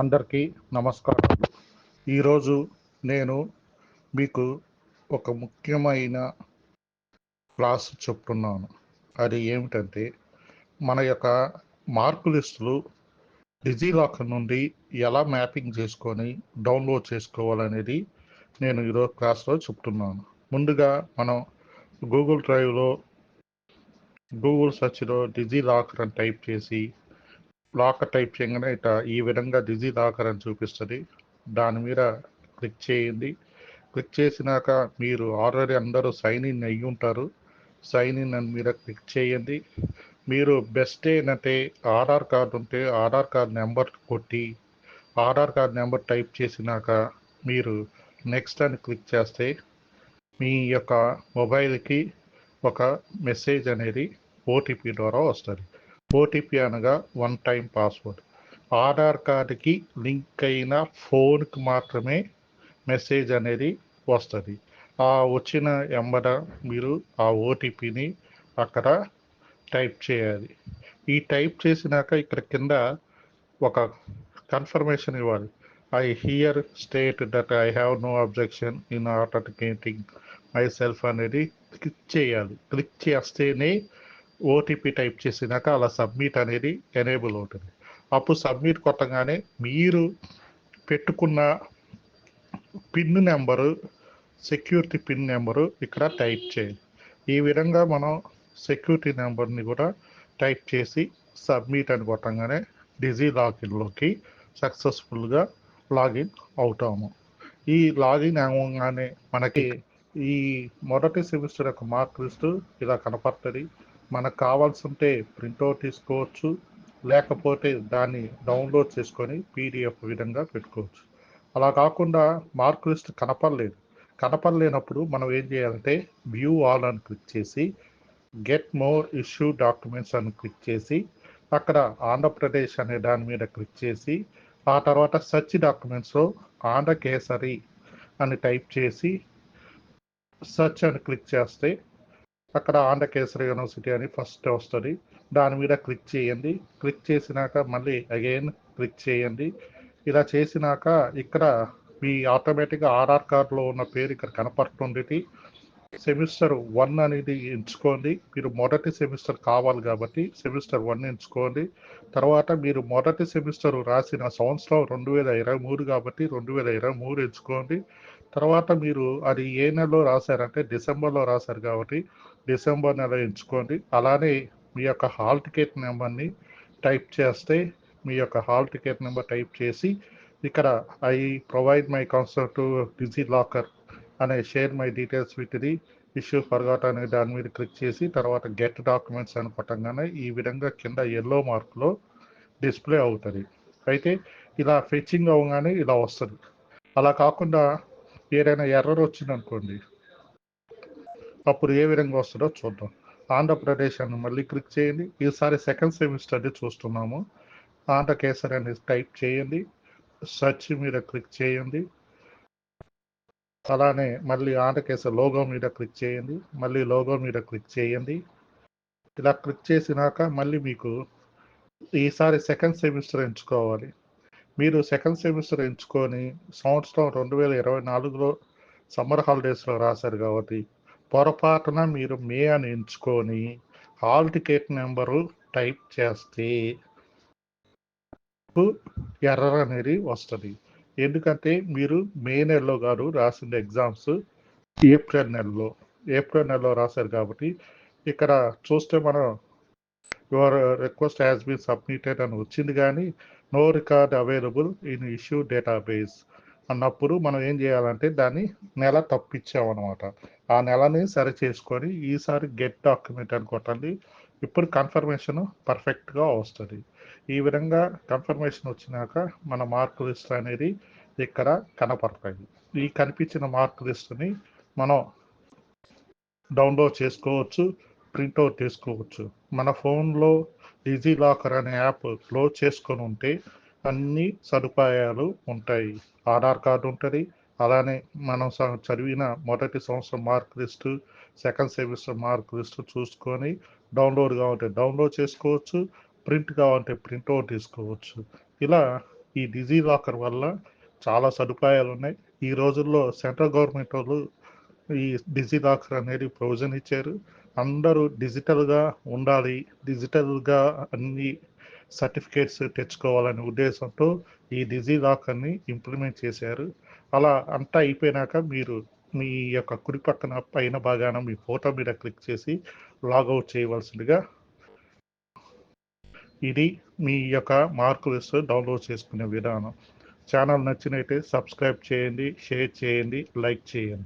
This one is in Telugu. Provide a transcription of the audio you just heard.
అందరికీ నమస్కారం. ఈరోజు నేను మీకు ఒక ముఖ్యమైన క్లాస్ చెప్తున్నాను. అది ఏమిటంటే మన యొక్క మార్క్ లిస్టులు డిజిలాకర్ నుండి ఎలా మ్యాపింగ్ చేసుకొని డౌన్లోడ్ చేసుకోవాలనేది నేను ఈరోజు క్లాస్లో చెప్తున్నాను. ముందుగా మనం గూగుల్ డ్రైవ్లో గూగుల్ సెర్చ్లో డిజిలాకర్ అని టైప్ చేసి లాకర్ టైప్ చేయగానే ఈ విధంగా డిజిలాకర్ అని చూపిస్తుంది. దాని మీద క్లిక్ చేయండి. క్లిక్ చేసినాక మీరు ఆల్రెడీ అందరూ సైన్ ఇన్ అయ్యి ఉంటారు. సైన్ ఇన్ అని మీద క్లిక్ చేయండి. మీరు బెస్ట్ ఏంటంటే ఆధార్ కార్డు ఉంటే ఆధార్ కార్డ్ నెంబర్ కొట్టి ఆధార్ కార్డ్ నెంబర్ టైప్ చేసినాక మీరు నెక్స్ట్ అని క్లిక్ చేస్తే మీ యొక్క మొబైల్కి ఒక మెసేజ్ అనేది ఓటీపీ ద్వారా వస్తుంది. ఓటీపీ అనగా వన్ టైం పాస్వర్డ్. ఆధార్ కార్డుకి లింక్ అయిన ఫోన్కి మాత్రమే మెసేజ్ అనేది వస్తుంది. ఆ వచ్చిన ఎంబడ మీరు ఆ ఓటీపీని అక్కడ టైప్ చేయాలి. ఈ టైప్ చేసినాక ఇక్కడ కింద ఒక కన్ఫర్మేషన్ ఇవ్వాలి. I hear state that I have no objection in authenticating myself అనేది క్లిక్ చేయాలి. క్లిక్ చేస్తేనే ఓటీపీ టైప్ చేసినాక అలా సబ్మిట్ అనేది ఎనేబుల్ అవుతుంది. అప్పుడు సబ్మిట్ కొట్టగానే మీరు పెట్టుకున్న pin number, security pin number ఇక్కడ టైప్ చేయాలి. ఈ విధంగా మనం సెక్యూరిటీ నెంబర్ని కూడా టైప్ చేసి సబ్మిట్ అని కొట్టగానే డిజిలాకర్లోకి సక్సెస్ఫుల్గా లాగిన్ అవుతాము. ఈ లాగిన్ అవ్వగానే మనకి ఈ మొదటి సెమిస్టర్ యొక్క మార్క్ లిస్టు ఇలా కనపడుతుంది. మనకు కావాల్సి ఉంటే ప్రింట్అవుట్ తీసుకోవచ్చు, లేకపోతే దాన్ని డౌన్లోడ్ చేసుకొని పీడిఎఫ్ విధంగా పెట్టుకోవచ్చు. అలా కాకుండా మార్క్ లిస్ట్ కనపడలేనప్పుడు మనం ఏం చేయాలంటే వ్యూ ఆల్ అని క్లిక్ చేసి గెట్ మోర్ ఇష్యూ డాక్యుమెంట్స్ అని క్లిక్ చేసి అక్కడ ఆంధ్రప్రదేశ్ అనే దాని మీద క్లిక్ చేసి ఆ తర్వాత సెర్చ్ డాక్యుమెంట్స్లో ఆంధ్రకేసరి అని టైప్ చేసి సెర్చ్ అని క్లిక్ చేస్తే అక్కడ ఆంధ్రకేసరి యూనివర్సిటీ అని ఫస్ట్ వస్తుంది. దాని మీద క్లిక్ చేయండి. క్లిక్ చేసినాక మళ్ళీ అగైన్ క్లిక్ చేయండి. ఇలా చేసినాక ఇక్కడ మీ ఆటోమేటిక్గా ఆధార్ కార్డులో ఉన్న పేరు ఇక్కడ కనపడుతుంది. సెమిస్టర్ 1 అనేది ఎంచుకోండి. మీరు మొదటి సెమిస్టర్ కావాలి కాబట్టి సెమిస్టర్ 1 ఎంచుకోండి. తర్వాత మీరు మొదటి సెమిస్టర్ రాసిన సంవత్సరం 2023 కాబట్టి 2023 ఎంచుకోండి. తర్వాత మీరు అది ఏ నెలలో రాశారంటే డిసెంబర్లో రాశారు కాబట్టి డిసెంబర్ నెల ఎంచుకోండి. అలానే మీ యొక్క హాల్ టికెట్ నెంబర్ని టైప్ చేస్తే మీ యొక్క హాల్ టికెట్ నెంబర్ టైప్ చేసి ఇక్కడ I provide my consent to DigiLocker అనే share my details with the issue forgot అనే దాని మీద క్లిక్ చేసి తర్వాత గెట్ డాక్యుమెంట్స్ అని కొట్టంగానే ఈ విధంగా కింద ఎల్లో మార్క్లో డిస్ప్లే అవుతుంది. అయితే ఇలా ఫెచ్చింగ్ అవ్వగానే ఇలా వస్తుంది. అలా కాకుండా ఏదైనా ఎర్రర్ వచ్చిందనుకోండి, అప్పుడు ఏ విధంగా వస్తుందో చూద్దాం. ఆంధ్రప్రదేశ్ అని మళ్ళీ క్లిక్ చేయండి. ఈసారి సెకండ్ సెమిస్టర్ది చూస్తున్నాము. ఆంధ్రకేసరి అని టైప్ చేయండి. సెర్చ్ మీద క్లిక్ చేయండి. అలానే మళ్ళీ ఆంధ్రకేసరి లోగో మీద క్లిక్ చేయండి. మళ్ళీ లోగో మీద క్లిక్ చేయండి. ఇలా క్లిక్ చేసినాక మళ్ళీ మీకు ఈసారి సెకండ్ సెమిస్టర్ ఎంచుకోవాలి. మీరు సెకండ్ సెమిస్టర్ ఎంచుకొని సంవత్సరం 2024లో సమ్మర్ హాలిడేస్లో రాశారు కాబట్టి పొరపాటున మీరు మే అని ఎంచుకొని హాల్ టికెట్ నెంబరు టైప్ చేస్తే ఎర్రర్ అనేది వస్తుంది. ఎందుకంటే మీరు మే నెలలో కాదు రాసిన ఎగ్జామ్స్ ఏప్రిల్ నెలలో రాశారు కాబట్టి ఇక్కడ చూస్తే మనం your request has been submitted అని వచ్చింది, కానీ no record available in issue database అన్నప్పుడు మనం ఏం చేయాలంటే దాన్ని నెల తప్పించామన్నమాట. ఆ నెలని సరి చేసుకొని ఈసారి గెట్ డాక్యుమెంట్ అని కొట్టండి. ఇప్పుడు కన్ఫర్మేషన్ పర్ఫెక్ట్గా వస్తుంది. ఈ విధంగా కన్ఫర్మేషన్ వచ్చినాక మన మార్క్ లిస్ట్ అనేది ఇక్కడ కనపడతాయి. ఈ కనిపించిన మార్క్ లిస్ట్ని మనం డౌన్లోడ్ చేసుకోవచ్చు, ప్రింట్అవుట్ చేసుకోవచ్చు. మన ఫోన్లో డిజిలాకర్ అనే యాప్ లోడ్ చేసుకొని ఉంటే అన్ని సదుపాయాలు ఉంటాయి. ఆధార్ కార్డు ఉంటుంది, అలానే మనం చదివిన మొదటి సంవత్సరం mark list, second semester mark list చూసుకొని డౌన్లోడ్ కావాలంటే డౌన్లోడ్ చేసుకోవచ్చు, ప్రింట్ కావాలంటే ప్రింట్అవుట్ తీసుకోవచ్చు. ఇలా ఈ డిజీ లాకర్ వల్ల చాలా సదుపాయాలు ఉన్నాయి. ఈ రోజుల్లో సెంట్రల్ గవర్నమెంట్ వాళ్ళు ఈ డిజీ లాకర్ అనేది ప్రొవిజన్ ఇచ్చారు. అందరూ డిజిటల్గా ఉండాలి, డిజిటల్గా అన్ని సర్టిఫికేట్స్ తెచ్చుకోవాలనే ఉద్దేశంతో ఈ డిజీ లాకర్ని ఇంప్లిమెంట్ చేశారు. అలా అంతా అయిపోయినాక మీరు మీ యొక్క కుడి పక్కన పైన భాగాన మీ ఫోటో మీద క్లిక్ చేసి లాగౌట్ చేయవలసిందిగా. ఇది మీ యొక్క మార్క్ లిస్ట్ డౌన్లోడ్ చేసుకునే విధానం. ఛానల్ నచ్చినైతే సబ్స్క్రైబ్ చేయండి, షేర్ చేయండి, లైక్ చేయండి.